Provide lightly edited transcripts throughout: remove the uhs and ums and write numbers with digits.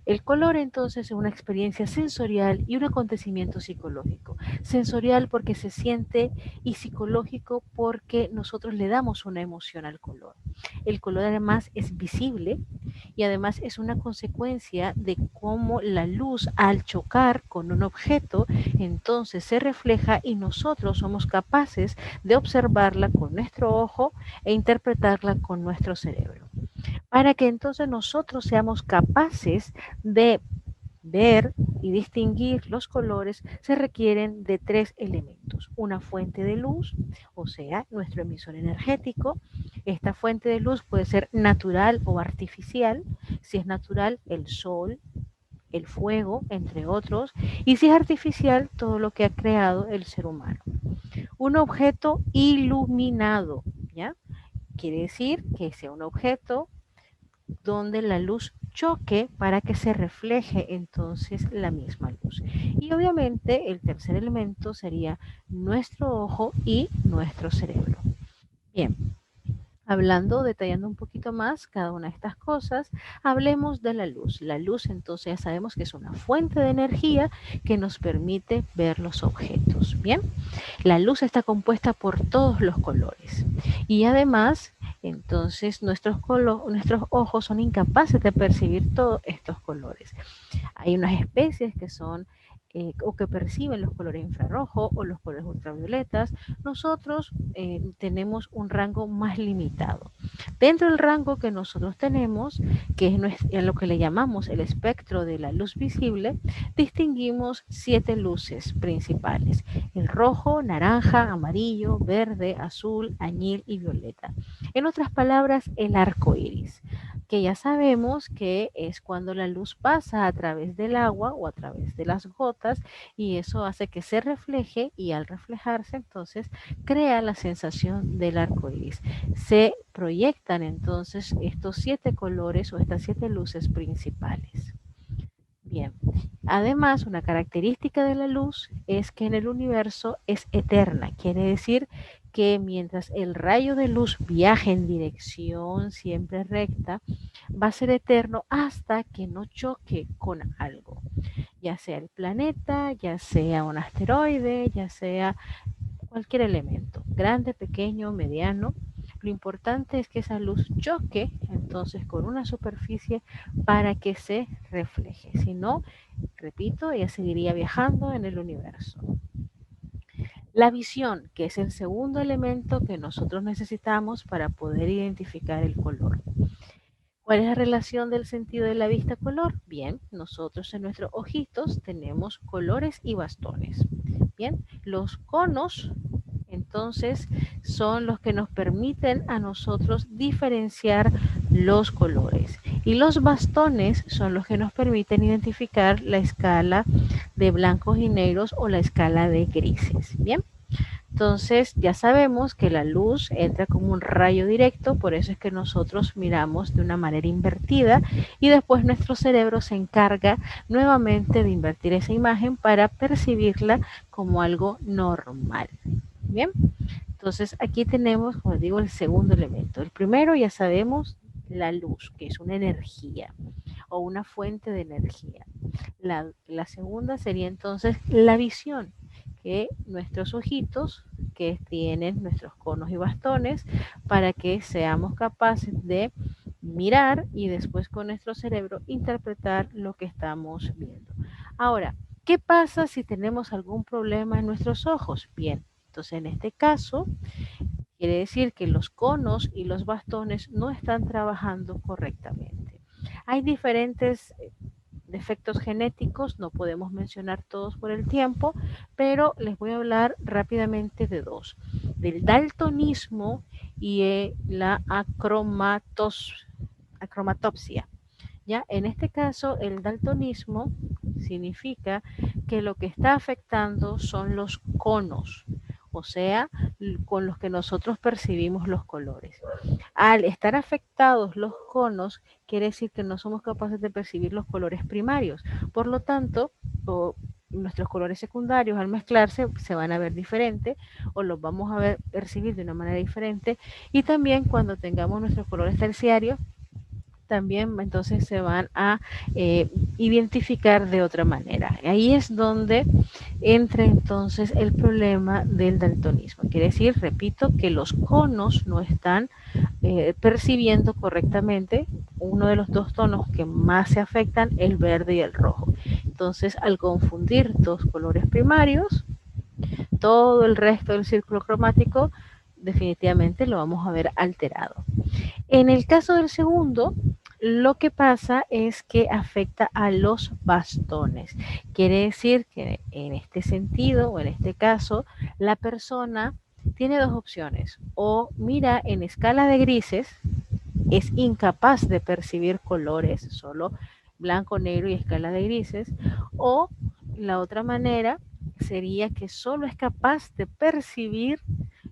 El color entonces es una experiencia sensorial y un acontecimiento psicológico. Sensorial porque se siente y psicológico porque nosotros le damos una emoción al color. El color además es visible y además es una consecuencia de cómo la luz al chocar con un objeto entonces se refleja y nosotros somos capaces de observarla con nuestro ojo e interpretarla con nuestro cerebro para que entonces nosotros seamos capaces de ver y distinguir los colores, se requieren de tres elementos. Una fuente de luz, o sea, nuestro emisor energético. Esta fuente de luz puede ser natural o artificial. Si es natural, el sol, el fuego, entre otros. Y si es artificial, todo lo que ha creado el ser humano. Un objeto iluminado, ¿ya? Quiere decir que sea un objeto donde la luz choque para que se refleje entonces la misma luz. Y obviamente el tercer elemento sería nuestro ojo y nuestro cerebro. Bien, hablando, detallando un poquito más cada una de estas cosas, hablemos de la luz. La luz entonces ya sabemos que es una fuente de energía que nos permite ver los objetos. Bien, la luz está compuesta por todos los colores y además entonces nuestros ojos son incapaces de percibir todos estos colores. Hay unas especies que son o que perciben los colores infrarrojos o los colores ultravioletas. Nosotros tenemos un rango más limitado. Dentro del rango que nosotros tenemos, que es lo que le llamamos el espectro de la luz visible, distinguimos 7 luces principales: el rojo, naranja, amarillo, verde, azul, añil y violeta. En otras palabras, el arco iris, que ya sabemos que es cuando la luz pasa a través del agua o a través de las gotas y eso hace que se refleje y al reflejarse entonces crea la sensación del arco iris. Se proyectan entonces estos 7 colores o estas 7 luces principales. Bien, además una característica de la luz es que en el universo es eterna, quiere decir que mientras el rayo de luz viaje en dirección siempre recta, va a ser eterno hasta que no choque con algo, ya sea el planeta, ya sea un asteroide, ya sea cualquier elemento, grande, pequeño, mediano. Lo importante es que esa luz choque entonces con una superficie para que se refleje. Si no, repito, ella seguiría viajando en el universo. La visión, que es el segundo elemento que nosotros necesitamos para poder identificar el color. ¿Cuál es la relación del sentido de la vista color? Bien, nosotros en nuestros ojitos tenemos colores y bastones. Bien, los conos entonces son los que nos permiten a nosotros diferenciar los colores. Y los bastones son los que nos permiten identificar la escala de blancos y negros o la escala de grises. Bien. Entonces ya sabemos que la luz entra como un rayo directo, por eso es que nosotros miramos de una manera invertida y después nuestro cerebro se encarga nuevamente de invertir esa imagen para percibirla como algo normal. Bien, entonces aquí tenemos, como digo, el segundo elemento. El primero ya sabemos la luz, que es una energía o una fuente de energía. La segunda sería entonces la visión, que nuestros ojitos, que tienen nuestros conos y bastones, para que seamos capaces de mirar y después con nuestro cerebro interpretar lo que estamos viendo. Ahora, ¿qué pasa si tenemos algún problema en nuestros ojos? Bien, entonces en este caso quiere decir que los conos y los bastones no están trabajando correctamente. Hay diferentes defectos genéticos, no podemos mencionar todos por el tiempo, pero les voy a hablar rápidamente de dos: del daltonismo y la acromatopsia. ¿Ya? En este caso, el daltonismo significa que lo que está afectando son los conos, o sea, con los que nosotros percibimos los colores. Al estar afectados los conos, quiere decir que no somos capaces de percibir los colores primarios. Por lo tanto, nuestros colores secundarios al mezclarse se van a ver diferente o los vamos a percibir de una manera diferente. Y también cuando tengamos nuestros colores terciarios, también entonces se van a identificar de otra manera. Ahí es donde entra entonces el problema del daltonismo. Quiere decir, repito, que los conos no están percibiendo correctamente uno de los dos tonos que más se afectan, el verde y el rojo. Entonces, al confundir dos colores primarios, todo el resto del círculo cromático definitivamente lo vamos a ver alterado. En el caso del segundo, lo que pasa es que afecta a los bastones. Quiere decir que en este sentido o en este caso, la persona tiene dos opciones. O mira en escala de grises, es incapaz de percibir colores, solo blanco, negro y escala de grises. O la otra manera sería que solo es capaz de percibir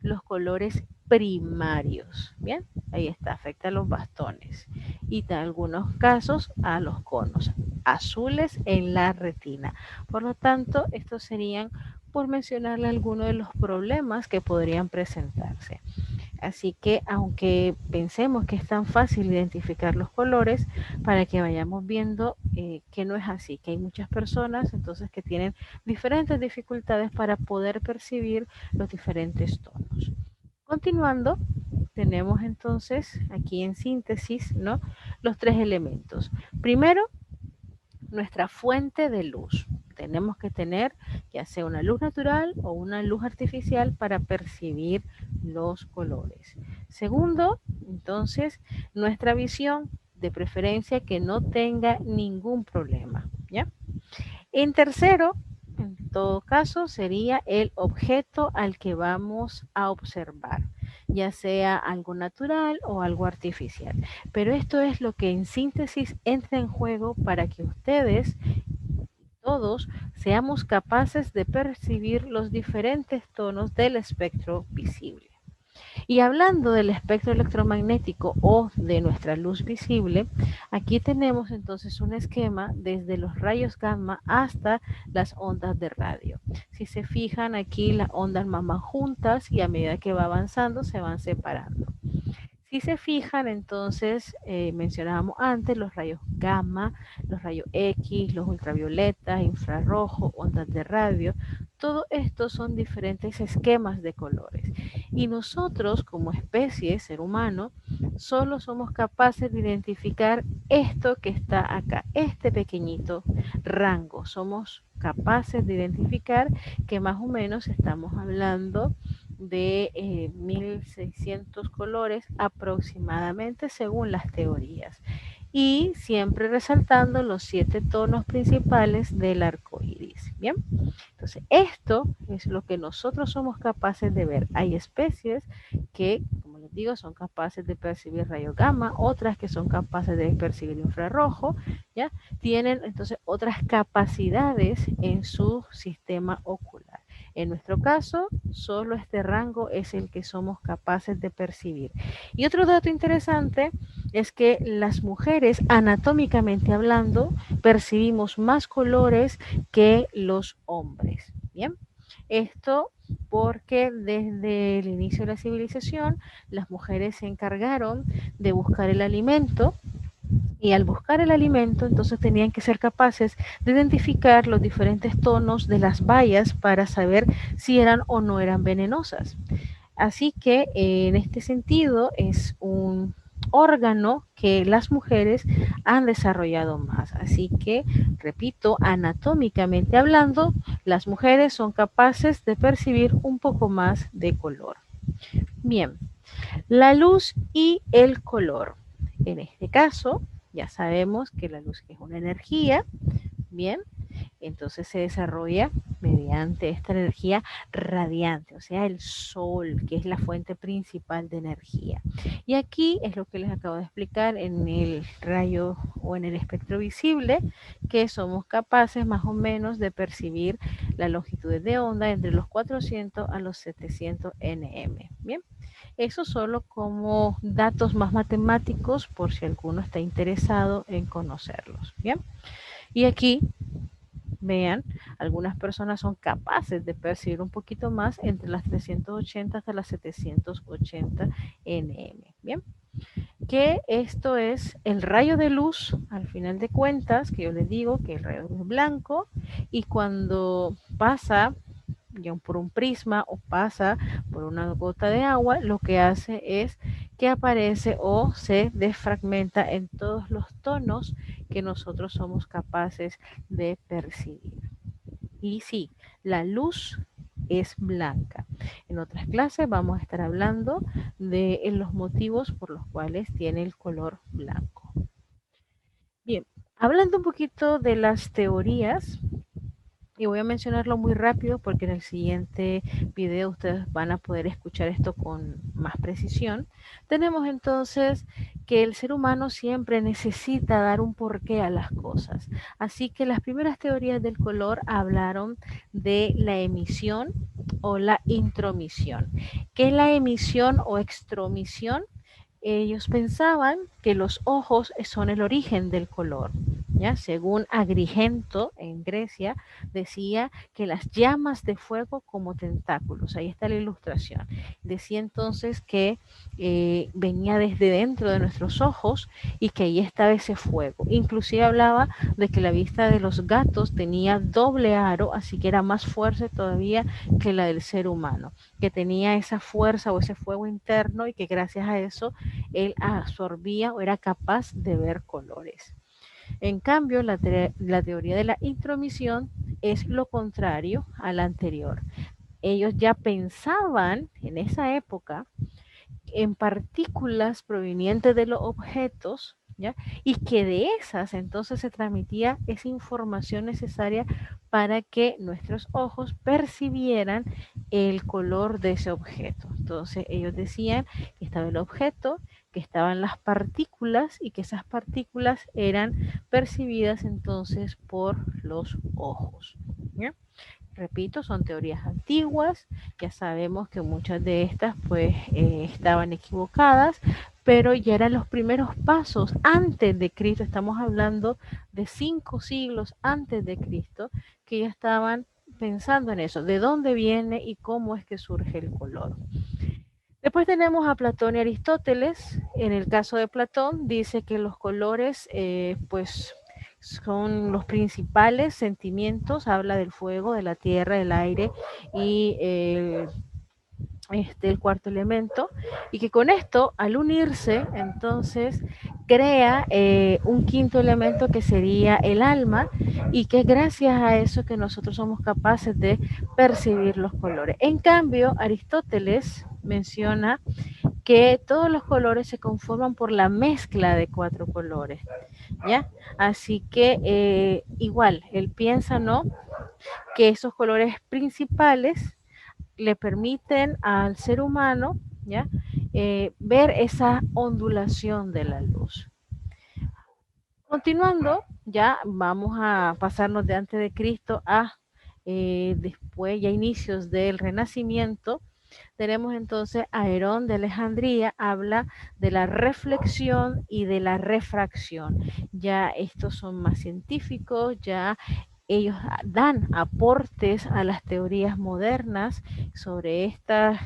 los colores primarios. Bien, ahí está, afecta a los bastones y en algunos casos a los conos azules en la retina. Por lo tanto, estos serían, por mencionarle, algunos de los problemas que podrían presentarse. Así que aunque pensemos que es tan fácil identificar los colores, para que vayamos viendo que no es así, que hay muchas personas entonces que tienen diferentes dificultades para poder percibir los diferentes tonos. Continuando, tenemos entonces aquí en síntesis, ¿no?, los tres elementos. Primero, nuestra fuente de luz. Tenemos que tener ya sea una luz natural o una luz artificial para percibir los colores. Segundo, entonces, nuestra visión, de preferencia que no tenga ningún problema, ¿ya? En tercero, en todo caso, sería el objeto al que vamos a observar, ya sea algo natural o algo artificial. Pero esto es lo que en síntesis entra en juego para que ustedes todos seamos capaces de percibir los diferentes tonos del espectro visible. Y hablando del espectro electromagnético o de nuestra luz visible, aquí tenemos entonces un esquema desde los rayos gamma hasta las ondas de radio. Si se fijan aquí, las ondas van juntas y a medida que va avanzando se van separando. Si se fijan, entonces mencionábamos antes los rayos gamma, los rayos X, los ultravioletas, infrarrojo, ondas de radio. Todo esto son diferentes esquemas de colores. Y nosotros, como especie, ser humano, solo somos capaces de identificar esto que está acá, este pequeñito rango. Somos capaces de identificar que más o menos estamos hablando de 1600 colores aproximadamente según las teorías, y siempre resaltando los 7 tonos principales del arco iris. Bien, entonces esto es lo que nosotros somos capaces de ver. Hay especies que, como les digo, son capaces de percibir rayos gamma, otras que son capaces de percibir infrarrojo, ¿ya? Tienen entonces otras capacidades en su sistema ocular. En nuestro caso, solo este rango es el que somos capaces de percibir. Y otro dato interesante es que las mujeres, anatómicamente hablando, percibimos más colores que los hombres. Bien, esto porque desde el inicio de la civilización, las mujeres se encargaron de buscar el alimento. Y al buscar el alimento, entonces tenían que ser capaces de identificar los diferentes tonos de las bayas para saber si eran o no eran venenosas. Así que en este sentido es un órgano que las mujeres han desarrollado más. Así que, repito, anatómicamente hablando, las mujeres son capaces de percibir un poco más de color. Bien, la luz y el color. En este caso, ya sabemos que la luz es una energía, bien, entonces se desarrolla mediante esta energía radiante, o sea, el sol, que es la fuente principal de energía. Y aquí es lo que les acabo de explicar en el rayo o en el espectro visible, que somos capaces más o menos de percibir las longitudes de onda entre los 400 a los 700 nm. Bien. Eso solo como datos más matemáticos por si alguno está interesado en conocerlos. Bien. Y aquí, vean, algunas personas son capaces de percibir un poquito más entre las 380 hasta las 780 nm. Bien. que esto es el rayo de luz, al final de cuentas, que yo les digo que el rayo es blanco, y cuando pasa ya por un prisma o pasa por una gota de agua, lo que hace es que aparece o se desfragmenta en todos los tonos que nosotros somos capaces de percibir. Y sí, la luz es blanca. En otras clases vamos a estar hablando de los motivos por los cuales tiene el color blanco. Bien, hablando un poquito de las teorías, y voy a mencionarlo muy rápido porque en el siguiente video ustedes van a poder escuchar esto con más precisión. Tenemos entonces que el ser humano siempre necesita dar un porqué a las cosas. Así que las primeras teorías del color hablaron de la emisión o la intromisión. ¿Qué es la emisión o extromisión? Ellos pensaban que los ojos son el origen del color. ¿Ya? Según Agrigento en Grecia, decía que las llamas de fuego como tentáculos, ahí está la ilustración. Decía entonces que venía desde dentro de nuestros ojos y que ahí estaba ese fuego. Inclusive hablaba de que la vista de los gatos tenía doble aro, así que era más fuerte todavía que la del ser humano, que tenía esa fuerza o ese fuego interno y que gracias a eso él absorbía o era capaz de ver colores. En cambio, la teoría de la intromisión es lo contrario a la anterior. Ellos ya pensaban en esa época en partículas provenientes de los objetos, ¿ya? Y que de esas entonces se transmitía esa información necesaria para que nuestros ojos percibieran el color de ese objeto. Entonces ellos decían que estaba el objeto, que estaban las partículas y que esas partículas eran percibidas entonces por los ojos. ¿Ya? Repito, son teorías antiguas, ya sabemos que muchas de estas pues estaban equivocadas, pero ya eran los primeros pasos antes de Cristo, estamos hablando de 5 siglos antes de Cristo, que ya estaban pensando en eso, de dónde viene y cómo es que surge el color. Después tenemos a Platón y Aristóteles. En el caso de Platón dice que los colores pues son los principales sentimientos, habla del fuego, de la tierra, del aire y el cuarto elemento, y que con esto, al unirse, entonces crea un quinto elemento que sería el alma, y que gracias a eso que nosotros somos capaces de percibir los colores. En cambio, Aristóteles menciona que todos los colores se conforman por la mezcla de 4 colores, ¿ya? Así que igual, él piensa, ¿no?, que esos colores principales le permiten al ser humano, ¿ya?, ver esa ondulación de la luz. Continuando, ya vamos a pasarnos de antes de Cristo a después, ya inicios del Renacimiento. Tenemos entonces a Herón de Alejandría, habla de la reflexión y de la refracción. Ya estos son más científicos, ya ellos dan aportes a las teorías modernas sobre estos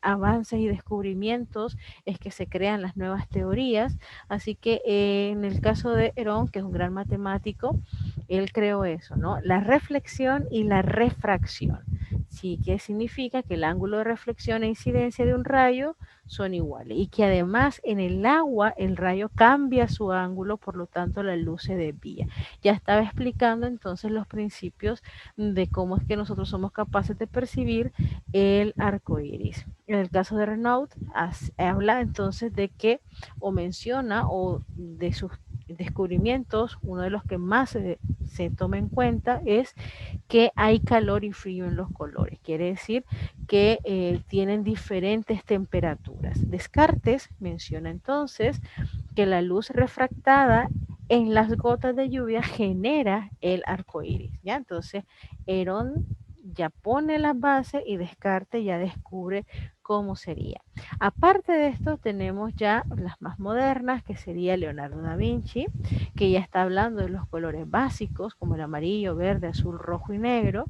avances y descubrimientos, es que se crean las nuevas teorías. Así que en el caso de Herón, que es un gran matemático, él creó eso, ¿no? La reflexión y la refracción. Sí, que significa que el ángulo de reflexión e incidencia de un rayo son iguales y que además en el agua el rayo cambia su ángulo, por lo tanto la luz se desvía. Ya estaba explicando entonces los principios de cómo es que nosotros somos capaces de percibir el arco iris. En el caso de Renaud, habla entonces de que, o menciona, o de sus descubrimientos, uno de los que más se toma en cuenta es que hay calor y frío en los colores. Quiere decir que tienen diferentes temperaturas. Descartes menciona entonces que la luz refractada en las gotas de lluvia genera el arco iris, ¿ya? Entonces, Herón ya pone las bases y Descartes ya descubre cómo sería. Aparte de esto, tenemos ya las más modernas, que sería Leonardo da Vinci, que ya está hablando de los colores básicos, como el amarillo, verde, azul, rojo y negro.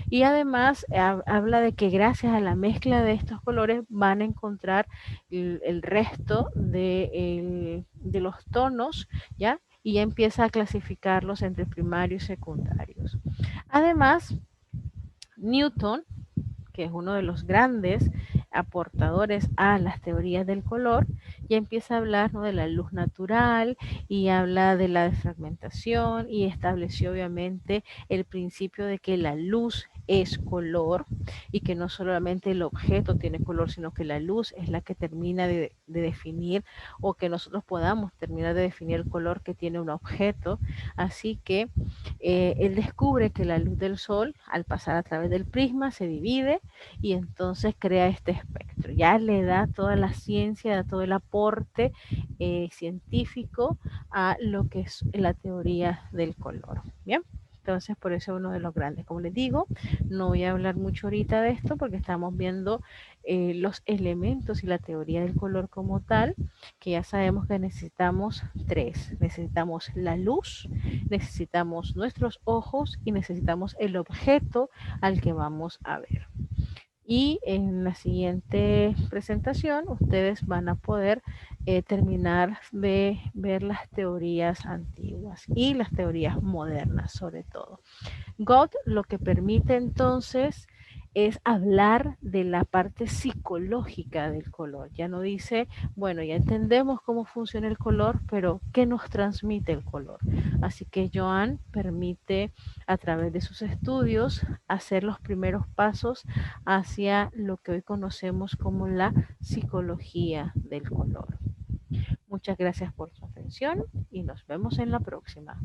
Y además habla de que gracias a la mezcla de estos colores van a encontrar el resto de los tonos, ¿ya? Y ya empieza a clasificarlos entre primarios y secundarios. Además, Newton, que es uno de los grandes aportadores a las teorías del color, ya empieza a hablar, ¿no?, de la luz natural y habla de la desfragmentación y estableció obviamente el principio de que la luz es color y que no solamente el objeto tiene color, sino que la luz es la que termina de definir o que nosotros podamos terminar de definir el color que tiene un objeto. Así que él descubre que la luz del sol, al pasar a través del prisma, se divide y entonces crea este espectro. Ya le da toda la ciencia, da todo el aporte científico a lo que es la teoría del color. Bien. Entonces, por eso es uno de los grandes. Como les digo, no voy a hablar mucho ahorita de esto porque estamos viendo los elementos y la teoría del color como tal, que ya sabemos que necesitamos tres. Necesitamos la luz, necesitamos nuestros ojos y necesitamos el objeto al que vamos a ver. Y en la siguiente presentación ustedes van a poder terminar de ver las teorías antiguas y las teorías modernas sobre todo. God lo que permite entonces es hablar de la parte psicológica del color. Ya no dice, bueno, ya entendemos cómo funciona el color, pero ¿qué nos transmite el color? Así que Joan permite a través de sus estudios hacer los primeros pasos hacia lo que hoy conocemos como la psicología del color. Muchas gracias por su atención y nos vemos en la próxima.